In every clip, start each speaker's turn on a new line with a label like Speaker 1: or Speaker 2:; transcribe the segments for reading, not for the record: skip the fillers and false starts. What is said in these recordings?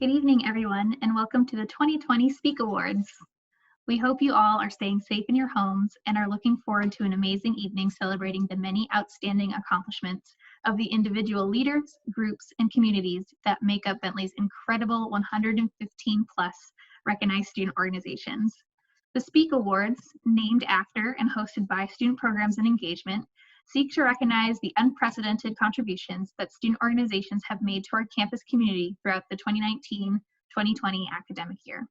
Speaker 1: Good evening, everyone, and welcome to the 2020 Speak Awards. We hope you all are staying safe in your homes and are looking forward to an amazing evening celebrating the many outstanding accomplishments of the individual leaders, groups, and communities that make up Bentley's incredible 115 plus recognized student organizations. The Speak Awards, named after and hosted by Student Programs and Engagement, seek to recognize the unprecedented contributions that student organizations have made to our campus community throughout the 2019-2020 academic year.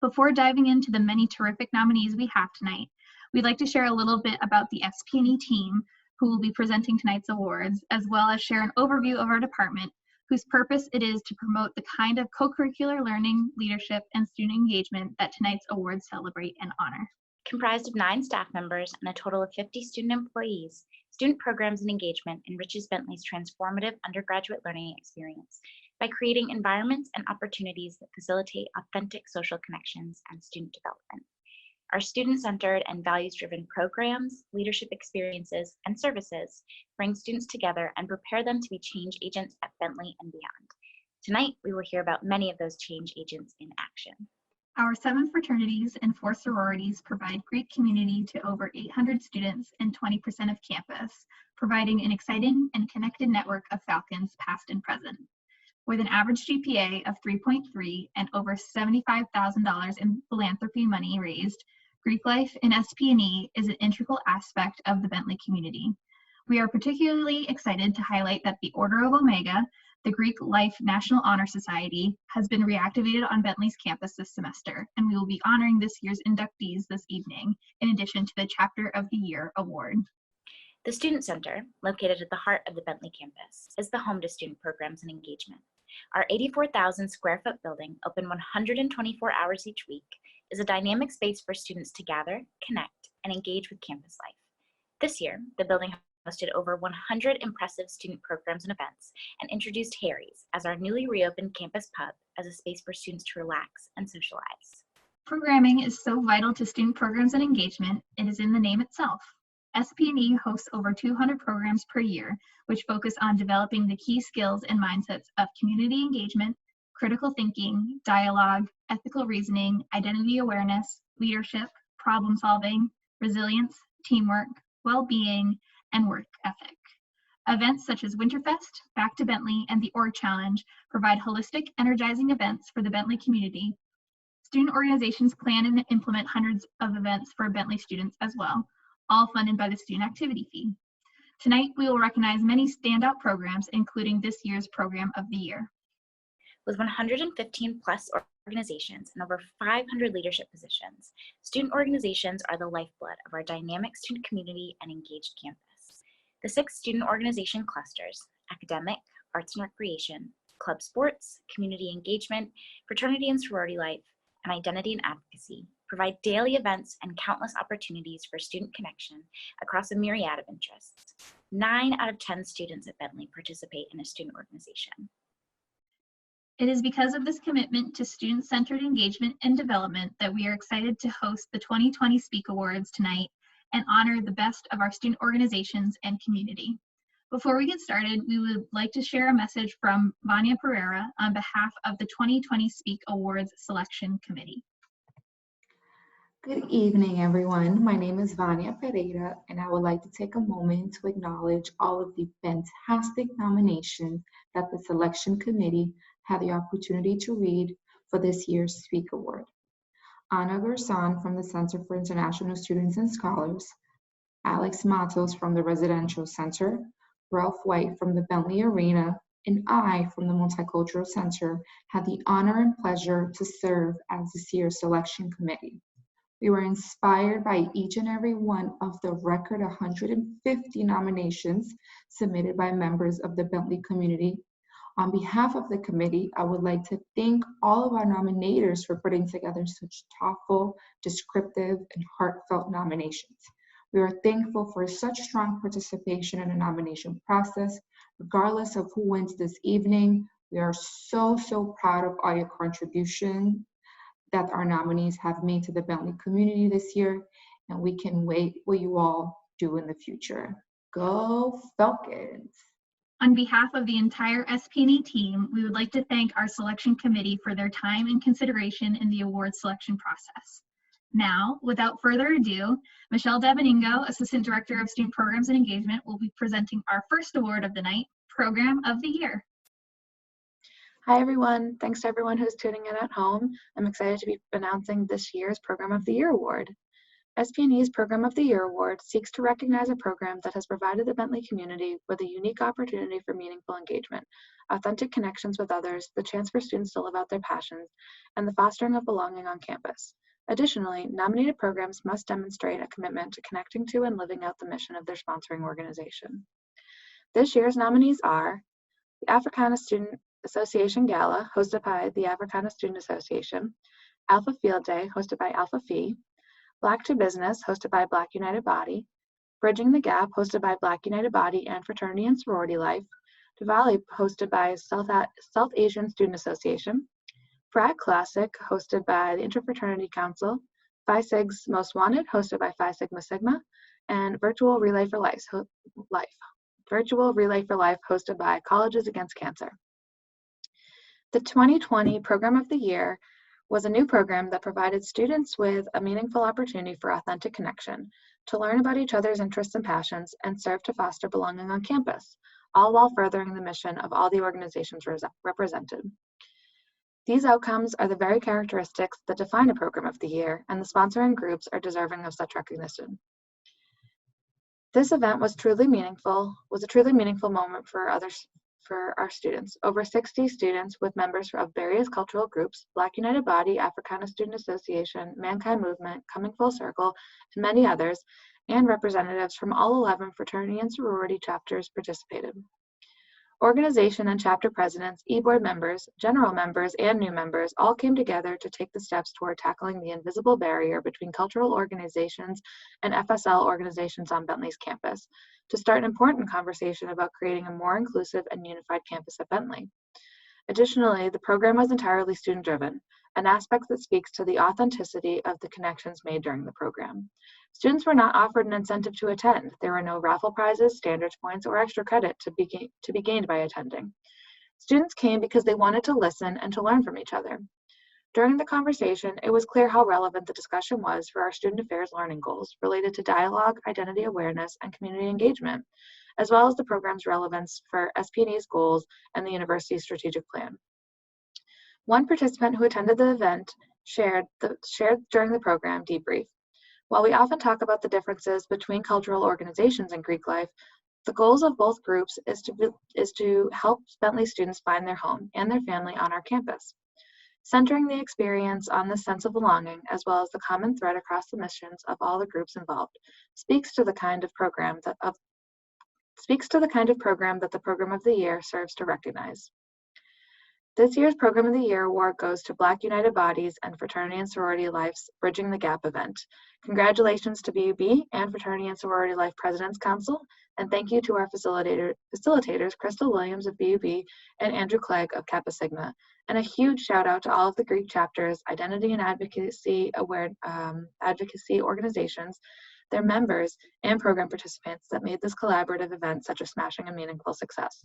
Speaker 1: Before diving into the many terrific nominees we have tonight, we'd like to share a little bit about the SP&E team who will be presenting tonight's awards, as well as share an overview of our department, whose purpose it is to promote the kind of co-curricular learning, leadership, and student engagement that tonight's awards celebrate and honor.
Speaker 2: Comprised of 9 staff members and a total of 50 student employees, Student Programs and Engagement enriches Bentley's transformative undergraduate learning experience by creating environments and opportunities that facilitate authentic social connections and student development. Our student-centered and values-driven programs, leadership experiences, and services bring students together and prepare them to be change agents at Bentley and beyond. Tonight, we will hear about many of those change agents in action.
Speaker 1: Our 7 fraternities and 4 sororities provide great community to over 800 students and 20% of campus, providing an exciting and connected network of Falcons past and present. With an average GPA of 3.3 and over $75,000 in philanthropy money raised, Greek life in SP&E is an integral aspect of the Bentley community. We are particularly excited to highlight that the Order of Omega, the Greek Life National Honor Society, has been reactivated on Bentley's campus this semester, and we will be honoring this year's inductees this evening, in addition to the Chapter of the Year award.
Speaker 2: The Student Center, located at the heart of the Bentley campus, is the home to Student Programs and Engagement. Our 84,000 square foot building, open 124 hours each week, is a dynamic space for students to gather, connect, and engage with campus life. This year, the building hosted over 100 impressive student programs and events, and introduced Harry's as our newly reopened campus pub as a space for students to relax and socialize.
Speaker 1: Programming is so vital to student programs and engagement, it is in the name itself. SP&E hosts over 200 programs per year, which focus on developing the key skills and mindsets of community engagement, critical thinking, dialogue, ethical reasoning, identity awareness, leadership, problem solving, resilience, teamwork, well-being, and work ethic. Events such as Winterfest, Back to Bentley, and the Org Challenge provide holistic, energizing events for the Bentley community. Student organizations plan and implement hundreds of events for Bentley students as well, all funded by the student activity fee. Tonight, we will recognize many standout programs, including this year's Program of the Year.
Speaker 2: With 115 plus organizations and over 500 leadership positions, student organizations are the lifeblood of our dynamic student community and engaged campus. The 6 student organization clusters, academic, arts and recreation, club sports, community engagement, fraternity and sorority life, and identity and advocacy, provide daily events and countless opportunities for student connection across a myriad of interests. 9 out of 10 students at Bentley participate in a student organization.
Speaker 1: It is because of this commitment to student-centered engagement and development that we are excited to host the 2020 Speak Awards tonight and honor the best of our student organizations and community. Before we get started, we would like to share a message from Vania Pereira on behalf of the 2020 Speak Awards Selection Committee.
Speaker 3: Good evening, everyone. My name is Vania Pereira, and I would like to take a moment to acknowledge all of the fantastic nominations that the Selection Committee had the opportunity to read for this year's Speak Award. Ana Garson from the Center for International Students and Scholars, Alex Matos from the Residential Center, Ralph White from the Bentley Arena, and I from the Multicultural Center had the honor and pleasure to serve as this year's Selection Committee. We were inspired by each and every one of the record 150 nominations submitted by members of the Bentley community. On behalf of the committee, I would like to thank all of our nominators for putting together such thoughtful, descriptive, and heartfelt nominations. We are thankful for such strong participation in the nomination process. Regardless of who wins this evening, we are so proud of all your contribution that our nominees have made to the Bentley community this year, and we can wait what you all do in the future. Go Falcons!
Speaker 1: On behalf of the entire SP&E team, we would like to thank our selection committee for their time and consideration in the award selection process. Now, without further ado, Michelle Dabeningo, Assistant Director of Student Programs and Engagement, will be presenting our first award of the night, Program of the Year.
Speaker 4: Hi everyone, thanks to everyone who's tuning in at home. I'm excited to be announcing this year's Program of the Year Award. SP&E's Program of the Year Award seeks to recognize a program that has provided the Bentley community with a unique opportunity for meaningful engagement, authentic connections with others, the chance for students to live out their passions, and the fostering of belonging on campus. Additionally, nominated programs must demonstrate a commitment to connecting to and living out the mission of their sponsoring organization. This year's nominees are the Africana Student Association Gala, hosted by the Africana Student Association, Alpha Field Day, hosted by Alpha Phi, Black to Business, hosted by Black United Body, Bridging the Gap, hosted by Black United Body and Fraternity and Sorority Life, Diwali, hosted by South Asian Student Association, Frat Classic, hosted by the InterFraternity Council, Phi Sig's Most Wanted, hosted by Phi Sigma Sigma, and Virtual Relay for Life, hosted by Colleges Against Cancer. The 2020 Program of the Year was a new program that provided students with a meaningful opportunity for authentic connection, to learn about each other's interests and passions, and serve to foster belonging on campus, all while furthering the mission of all the organizations represented. These outcomes are the very characteristics that define a Program of the Year, and the sponsoring groups are deserving of such recognition. This event was a truly meaningful moment for our students. Over 60 students with members of various cultural groups, Black United Body, Africana Student Association, Mankind Movement, Coming Full Circle, and many others, and representatives from all 11 fraternity and sorority chapters participated. Organization and chapter presidents, e-board members, general members, and new members all came together to take the steps toward tackling the invisible barrier between cultural organizations and FSL organizations on Bentley's campus, to start an important conversation about creating a more inclusive and unified campus at Bentley. Additionally, the program was entirely student-driven, an aspect that speaks to the authenticity of the connections made during the program. Students were not offered an incentive to attend. There were no raffle prizes, standards points, or extra credit to be gained by attending. Students came because they wanted to listen and to learn from each other. During the conversation, it was clear how relevant the discussion was for our student affairs learning goals related to dialogue, identity awareness, and community engagement, as well as the program's relevance for SP&E's goals and the university's strategic plan. One participant who attended the event shared during the program debrief. While we often talk about the differences between cultural organizations in Greek life, the goals of both groups is to help Bentley students find their home and their family on our campus. Centering the experience on this sense of belonging, as well as the common thread across the missions of all the groups involved, speaks to the kind of program that the Program of the Year serves to recognize. This year's Program of the Year award goes to Black United Bodies and Fraternity and Sorority Life's Bridging the Gap event. Congratulations to BUB and Fraternity and Sorority Life President's Council, and thank you to our facilitators, Crystal Williams of BUB and Andrew Clegg of Kappa Sigma. And a huge shout out to all of the Greek chapters, identity and advocacy organizations, their members, and program participants that made this collaborative event such a smashing and meaningful success.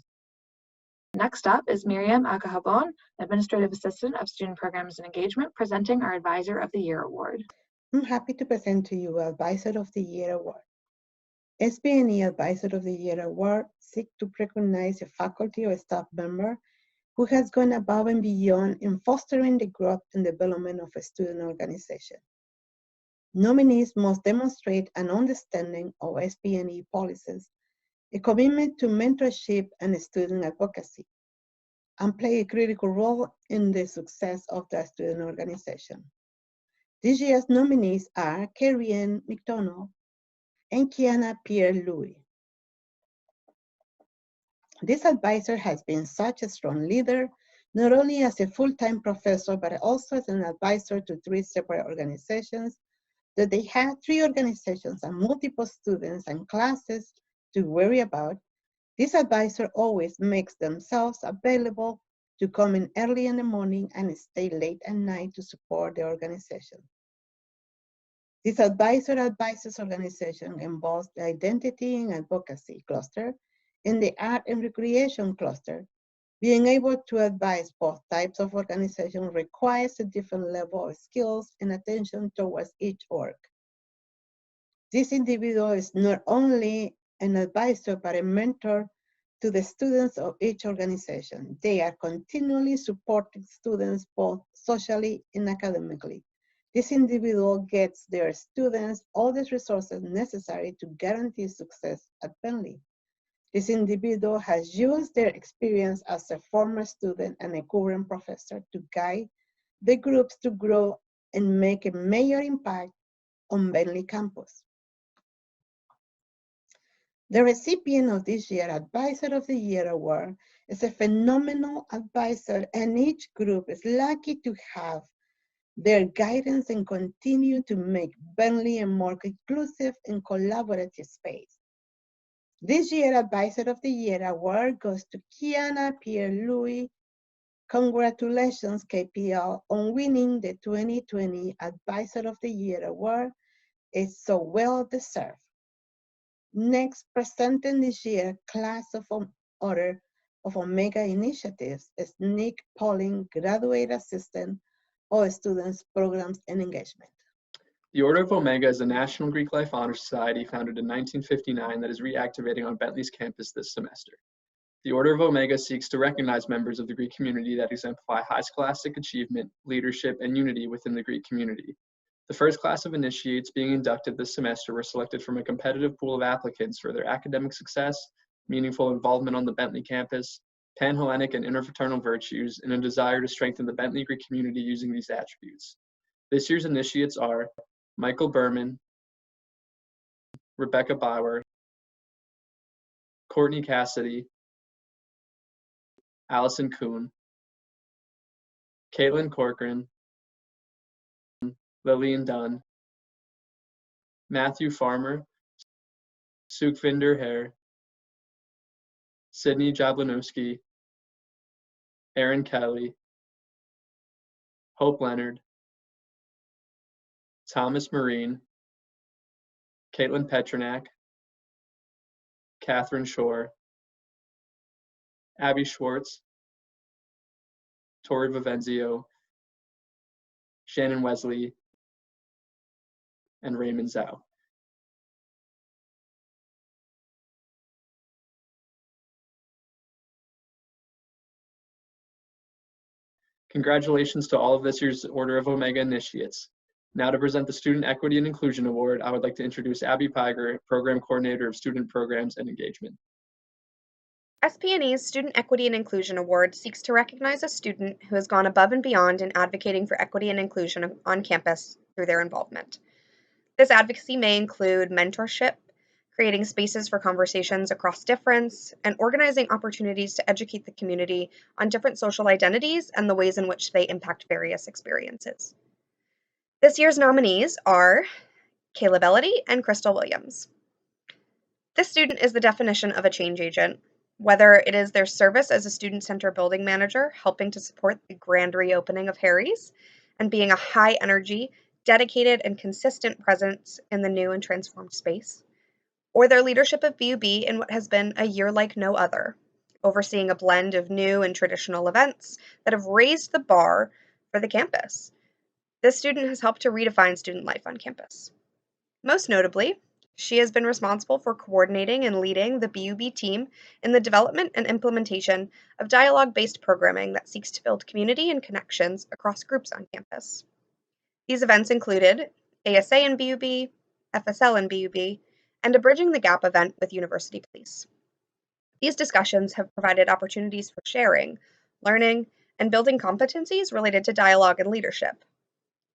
Speaker 4: Next up is Miriam Akahabon, Administrative Assistant of Student Programs and Engagement, presenting our Advisor of the Year Award.
Speaker 5: I'm happy to present to you Advisor of the Year Award. SP&E Advisor of the Year Award seeks to recognize a faculty or staff member who has gone above and beyond in fostering the growth and development of a student organization. Nominees must demonstrate an understanding of SP&E policies, a commitment to mentorship and student advocacy, and play a critical role in the success of the student organization. This year's nominees are Keriann McDonough and Kiana Pierre-Louis. This advisor has been such a strong leader, not only as a full-time professor, but also as an advisor to 3 separate organizations, that they had 3 organizations and multiple students and classes to worry about. This advisor always makes themselves available to come in early in the morning and stay late at night to support the organization. This advisors organization involves the Identity and Advocacy Cluster, in the art and recreation cluster. Being able to advise both types of organization requires a different level of skills and attention towards each org. This individual is not only an advisor, but a mentor to the students of each organization. They are continually supporting students both socially and academically. This individual gets their students all the resources necessary to guarantee success at Bentley. This individual has used their experience as a former student and a current professor to guide the groups to grow and make a major impact on Bentley campus. The recipient of this year's Advisor of the Year Award is a phenomenal advisor, and each group is lucky to have their guidance and continue to make Bentley a more inclusive and collaborative space. This year's Advisor of the Year Award goes to Kiana Pierre-Louis. Congratulations, KPL, on winning the 2020 Advisor of the Year Award. It's so well deserved. Next, presenting this year's Class of Order of Omega Initiatives is Nick Pauling, Graduate Assistant of Students, Programs, and Engagement.
Speaker 6: The Order of Omega is a national Greek life honor society founded in 1959 that is reactivating on Bentley's campus this semester. The Order of Omega seeks to recognize members of the Greek community that exemplify high scholastic achievement, leadership, and unity within the Greek community. The first class of initiates being inducted this semester were selected from a competitive pool of applicants for their academic success, meaningful involvement on the Bentley campus, Panhellenic and interfraternal virtues, and a desire to strengthen the Bentley Greek community using these attributes. This year's initiates are Michael Berman, Rebecca Biwer, Courtney Cassidy, Allison Coon, Caitlin Corcoran, Lillian Dunn, Matthew Farmer, Sukhvinder-Singh Hare, Sydney Jablonowski, Erin Kelley, Hope Leonard, Thomas Marine, Katelyn Petronack, Kathryn Schore, Abby Schwartz, Tori Vivenzio, Shannon Wesley, and Raymond Zhou. Congratulations to all of this year's Order of Omega initiates. Now to present the Student Equity and Inclusion Award, I would like to introduce Abby Schwartz, Program Coordinator of Student Programs and Engagement.
Speaker 7: SPNE's Student Equity and Inclusion Award seeks to recognize a student who has gone above and beyond in advocating for equity and inclusion on campus through their involvement. This advocacy may include mentorship, creating spaces for conversations across difference, and organizing opportunities to educate the community on different social identities and the ways in which they impact various experiences. This year's nominees are Kayla Bellody and Crystal Williams. This student is the definition of a change agent, whether it is their service as a student center building manager, helping to support the grand reopening of Harry's, and being a high energy, dedicated, and consistent presence in the new and transformed space, or their leadership of BUB in what has been a year like no other, overseeing a blend of new and traditional events that have raised the bar for the campus. This student has helped to redefine student life on campus. Most notably, she has been responsible for coordinating and leading the BUB team in the development and implementation of dialogue-based programming that seeks to build community and connections across groups on campus. These events included ASA in BUB, FSL in BUB, and a Bridging the Gap event with University Police. These discussions have provided opportunities for sharing, learning, and building competencies related to dialogue and leadership,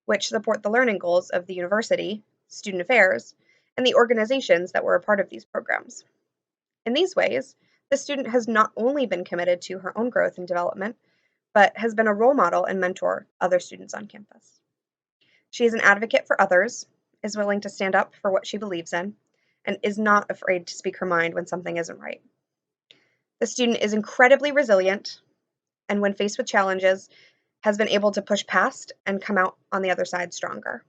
Speaker 7: which support the learning goals of the university, student affairs, and the organizations that were a part of these programs. In these ways, the student has not only been committed to her own growth and development, but has been a role model and mentor other students on campus. She is an advocate for others, is willing to stand up for what she believes in, and is not afraid to speak her mind when something isn't right. The student is incredibly resilient, and when faced with challenges, has been able to push past and come out on the other side stronger.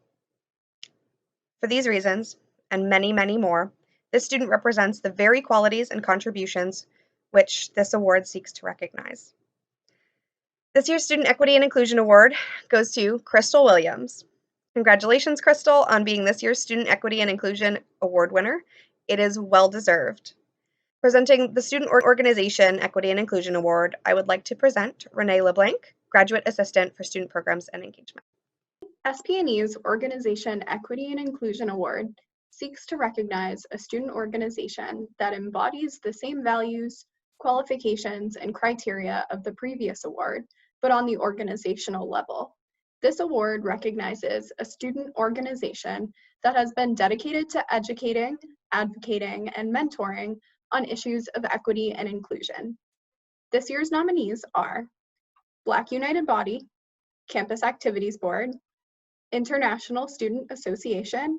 Speaker 7: For these reasons, and many, many more, This student represents the very qualities and contributions which this award seeks to recognize. This year's Student Equity and Inclusion Award goes to Crystal Williams. Congratulations, Crystal, on being this year's Student Equity and Inclusion Award winner. It is well-deserved. Presenting the Student Organization Equity and Inclusion Award, I would like to present Renee LeBlanc, Graduate Assistant for Student Programs and Engagement.
Speaker 8: SPNE's Organization Equity and Inclusion Award seeks to recognize a student organization that embodies the same values, qualifications, and criteria of the previous award, but on the organizational level. This award recognizes a student organization that has been dedicated to educating, advocating, and mentoring on issues of equity and inclusion. This year's nominees are Black United Body, Campus Activities Board, International Student Association,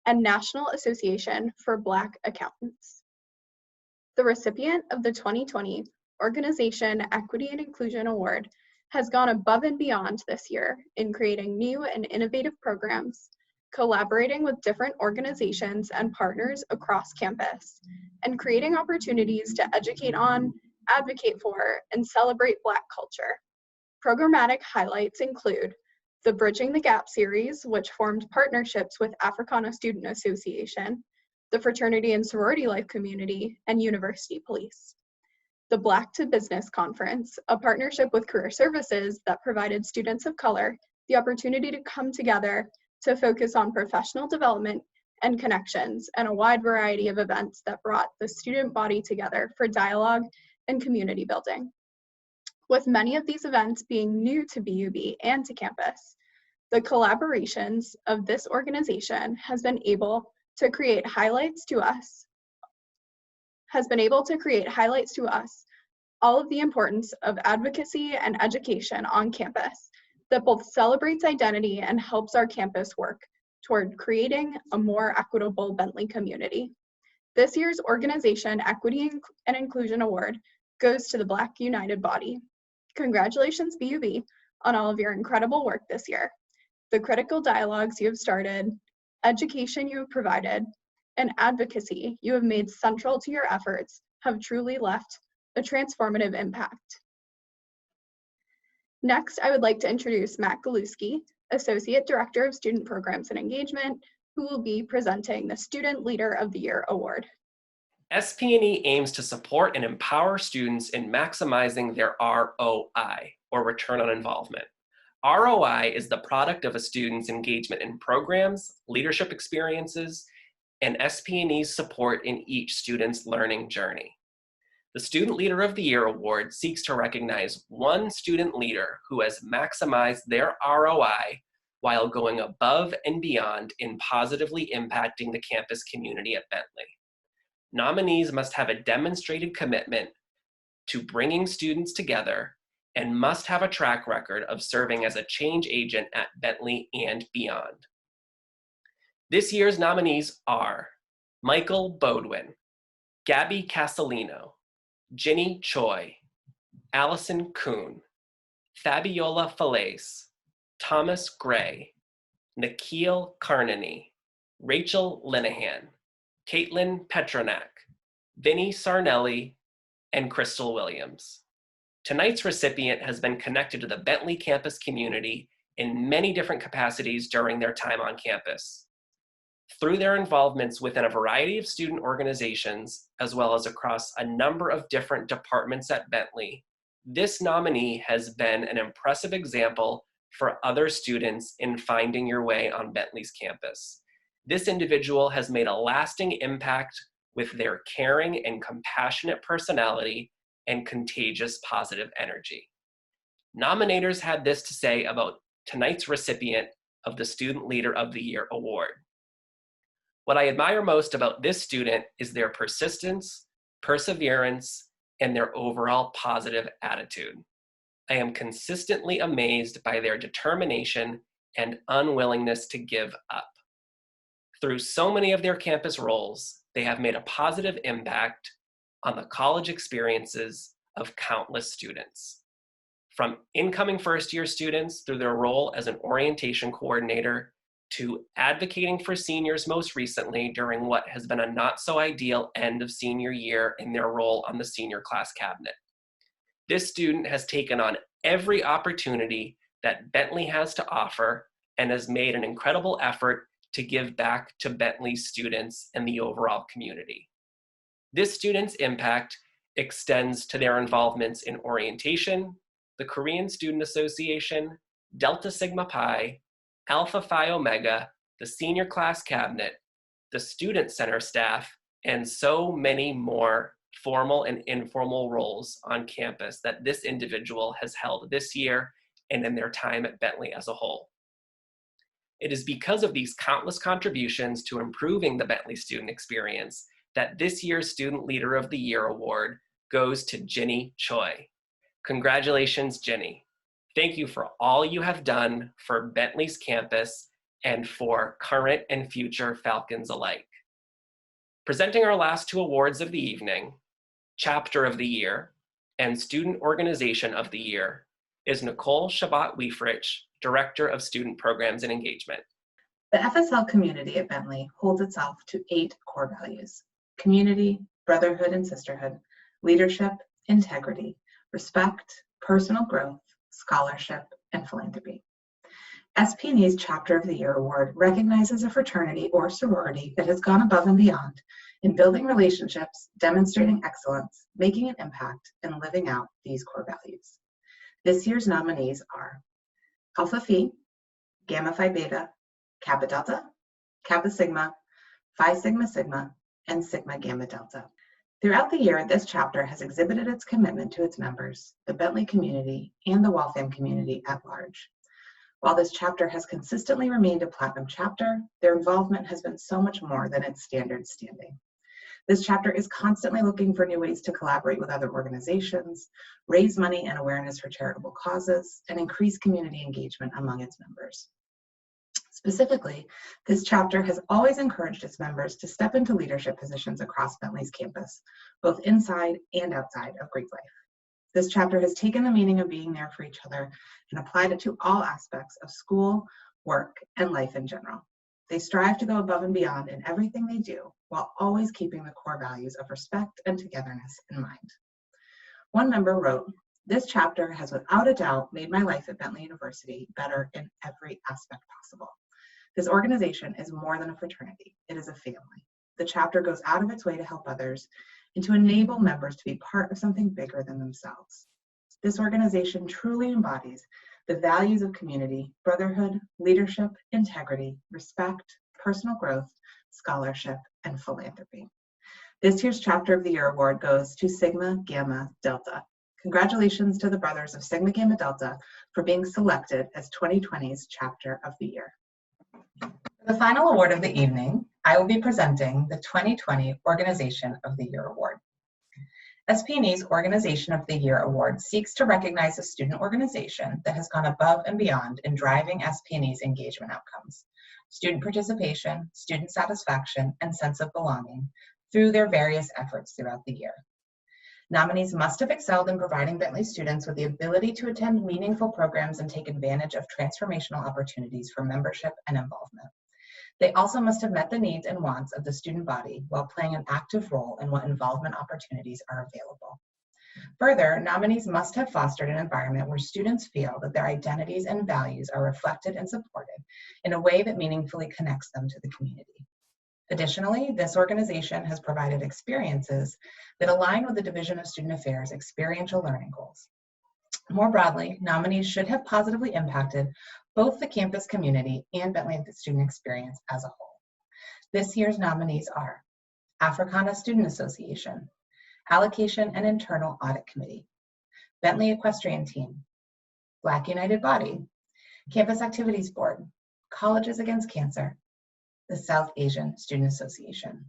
Speaker 8: and National Association for Black Accountants. The recipient of the 2020 Organization Equity and Inclusion Award has gone above and beyond this year in creating new and innovative programs, collaborating with different organizations and partners across campus, and creating opportunities to educate on, advocate for, and celebrate Black culture. Programmatic highlights include the Bridging the Gap series, which formed partnerships with Africana Student Association, the Fraternity and Sorority Life Community, and University Police. The Black to Business Conference, a partnership with Career Services that provided students of color the opportunity to come together to focus on professional development and connections, and a wide variety of events that brought the student body together for dialogue and community building. With many of these events being new to BUB and to campus, the collaborations of this organization has been able to create highlights to us all of the importance of advocacy and education on campus that both celebrates identity and helps our campus work toward creating a more equitable Bentley community. This year's Organization Equity and Inclusion Award goes to the Black United Body. Congratulations, BUB, on all of your incredible work this year. The critical dialogues you have started, education you have provided, and advocacy you have made central to your efforts have truly left a transformative impact. Next, I would like to introduce Matt Galuski, Associate Director of Student Programs and Engagement, who will be presenting the Student Leader of the Year Award.
Speaker 9: SPNE aims to support and empower students in maximizing their ROI, or return on involvement. ROI is the product of a student's engagement in programs, leadership experiences, and SPNE's support in each student's learning journey. The Student Leader of the Year Award seeks to recognize one student leader who has maximized their ROI while going above and beyond in positively impacting the campus community at Bentley. Nominees must have a demonstrated commitment to bringing students together and must have a track record of serving as a change agent at Bentley and beyond. This year's nominees are Michael Bodwin, Gabby Castellino, Ginny Choi, Allison Coon, Fabiola Falaise, Thomas Gray, Nikhil Karnani, Rachel Linehan, Katelyn Petronack, Vinnie Sarnelli, and Crystal Williams. Tonight's recipient has been connected to the Bentley campus community in many different capacities during their time on campus. Through their involvements within a variety of student organizations, as well as across a number of different departments at Bentley, this nominee has been an impressive example for other students in finding your way on Bentley's campus. This individual has made a lasting impact with their caring and compassionate personality and contagious positive energy. Nominators had this to say about tonight's recipient of the Student Leader of the Year Award. What I admire most about this student is their persistence, perseverance, and their overall positive attitude. I am consistently amazed by their determination and unwillingness to give up. Through so many of their campus roles, they have made a positive impact on the college experiences of countless students. From incoming first-year students through their role as an orientation coordinator to advocating for seniors most recently during what has been a not so ideal end of senior year in their role on the senior class cabinet. This student has taken on every opportunity that Bentley has to offer and has made an incredible effort to give back to Bentley students and the overall community. This student's impact extends to their involvements in orientation, the Korean Student Association, Delta Sigma Pi, Alpha Phi Omega, the senior class cabinet, the student center staff, and so many more formal and informal roles on campus that this individual has held this year and in their time at Bentley as a whole. It is because of these countless contributions to improving the Bentley student experience that this year's Student Leader of the Year award goes to Ginny Choi. Congratulations, Ginny. Thank you for all you have done for Bentley's campus and for current and future Falcons alike. Presenting our last two awards of the evening, Chapter of the Year and Student Organization of the Year, is Nicole Shabbat-Wiefrich, Director of Student Programs and Engagement.
Speaker 3: The FSL community at Bentley holds itself to 8 core values: community, brotherhood and sisterhood, leadership, integrity, respect, personal growth, scholarship, and philanthropy. SP&E's Chapter of the Year award recognizes a fraternity or sorority that has gone above and beyond in building relationships, demonstrating excellence, making an impact, and living out these core values. This year's nominees are Alpha Phi, Gamma Phi Beta, Kappa Delta, Kappa Sigma, Phi Sigma Sigma, and Sigma Gamma Delta. Throughout the year, this chapter has exhibited its commitment to its members, the Bentley community, and the Waltham community at large. While this chapter has consistently remained a platinum chapter, their involvement has been so much more than its standard standing. This chapter is constantly looking for new ways to collaborate with other organizations, raise money and awareness for charitable causes, and increase community engagement among its members. Specifically, this chapter has always encouraged its members to step into leadership positions across Bentley's campus, both inside and outside of Greek life. This chapter has taken the meaning of being there for each other and applied it to all aspects of school, work, and life in general. They strive to go above and beyond in everything they do, while always keeping the core values of respect and togetherness in mind. One member wrote, "This chapter has without a doubt made my life at Bentley University better in every aspect possible. This organization is more than a fraternity, it is a family. The chapter goes out of its way to help others and to enable members to be part of something bigger than themselves. This organization truly embodies the values of community, brotherhood, leadership, integrity, respect, personal growth, scholarship, and philanthropy." This year's Chapter of the Year award goes to Sigma Gamma Delta. Congratulations to the brothers of Sigma Gamma Delta for being selected as 2020's Chapter of the Year. For the final award of the evening, I will be presenting the 2020 Organization of the Year Award. SP&E's Organization of the Year Award seeks to recognize a student organization that has gone above and beyond in driving SP&E's engagement outcomes, student participation, student satisfaction, and sense of belonging through their various efforts throughout the year. Nominees must have excelled in providing Bentley students with the ability to attend meaningful programs and take advantage of transformational opportunities for membership and involvement. They also must have met the needs and wants of the student body while playing an active role in what involvement opportunities are available. Further, nominees must have fostered an environment where students feel that their identities and values are reflected and supported in a way that meaningfully connects them to the community. Additionally, this organization has provided experiences that align with the Division of Student Affairs' experiential learning goals. More broadly, nominees should have positively impacted both the campus community and Bentley student experience as a whole. This year's nominees are Africana Student Association, Allocation and Internal Audit Committee, Bentley Equestrian Team, Black United Body, Campus Activities Board, Colleges Against Cancer, the South Asian Student Association.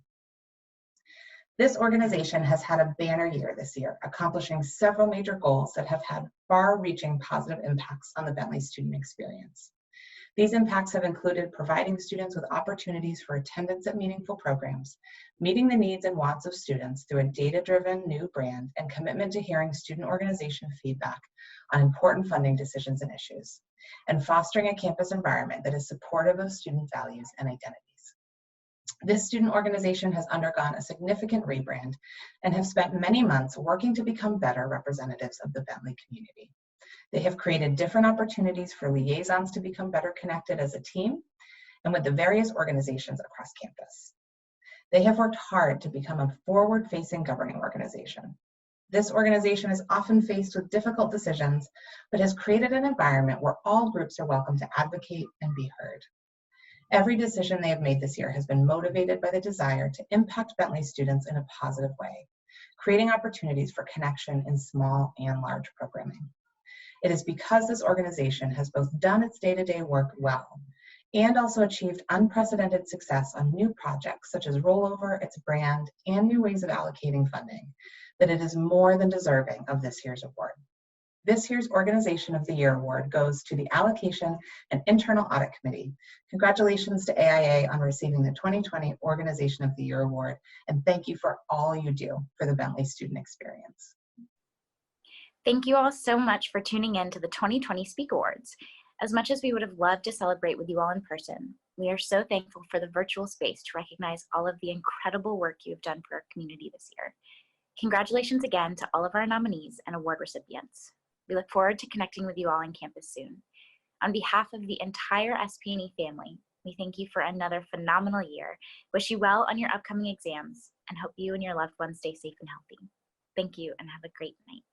Speaker 3: This organization has had a banner year this year, accomplishing several major goals that have had far-reaching positive impacts on the Bentley student experience.
Speaker 10: These impacts have included providing students with opportunities for attendance at meaningful programs, meeting the needs and wants of students through a data-driven new brand, and commitment to hearing student organization feedback on important funding decisions and issues, and fostering a campus environment that is supportive of student values and identities. This student organization has undergone a significant rebrand and have spent many months working to become better representatives of the Bentley community. They have created different opportunities for liaisons to become better connected as a team and with the various organizations across campus. They have worked hard to become a forward-facing governing organization. This organization is often faced with difficult decisions, but has created an environment where all groups are welcome to advocate and be heard. Every decision they have made this year has been motivated by the desire to impact Bentley students in a positive way, creating opportunities for connection in small and large programming. It is because this organization has both done its day-to-day work well and also achieved unprecedented success on new projects such as rollover, its brand, and new ways of allocating funding, that it is more than deserving of this year's award. This year's Organization of the Year award goes to the Allocation and Internal Audit Committee. Congratulations to AIA on receiving the 2020 Organization of the Year award, and thank you for all you do for the Bentley student experience.
Speaker 2: Thank you all so much for tuning in to the 2020 Speak Awards. As much as we would have loved to celebrate with you all in person, we are so thankful for the virtual space to recognize all of the incredible work you have done for our community this year. Congratulations again to all of our nominees and award recipients. We look forward to connecting with you all on campus soon. On behalf of the entire SPNE family, we thank you for another phenomenal year, wish you well on your upcoming exams, and hope you and your loved ones stay safe and healthy. Thank you and have a great night.